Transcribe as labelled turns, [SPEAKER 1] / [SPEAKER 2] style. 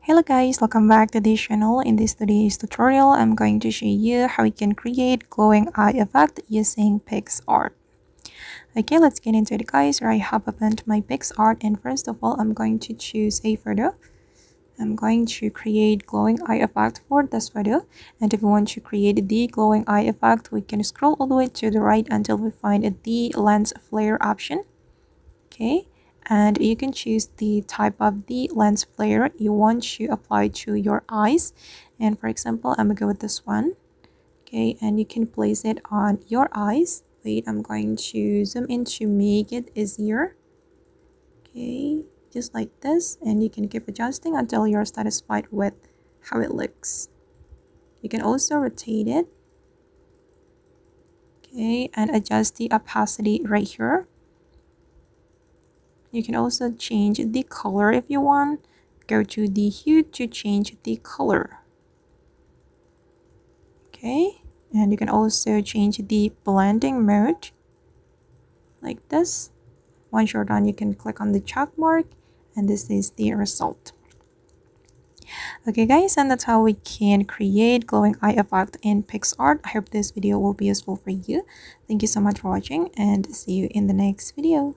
[SPEAKER 1] Hello guys, welcome back to this channel. In this today's tutorial, I'm going to show you how you can create glowing eye effect using Picsart. Okay, let's get into it guys. Here I have opened my Picsart, and first of all, I'm going to choose a photo. I'm going to create glowing eye effect for this photo, and if you want to create the glowing eye effect, we can scroll all the way to the right until we find the lens flare option. Okay, and you can choose the type of the lens flare you want to apply to your eyes, and for example I'm gonna go with this one. Okay, and you can place it on your eyes. Wait, I'm going to zoom in to make it easier. Okay, just like this, and you can keep adjusting until you're satisfied with how it looks. You can also rotate it. Okay, and adjust the opacity right here. You can also change the color if you want. Go to the hue to change the color. Okay, and you can also change the blending mode like this. Once you're done, you can click on the check mark, and this is the result. Okay guys, and that's how we can create glowing eye effect in Picsart. I hope this video will be useful for you. Thank you so much for watching, and see you in the next video.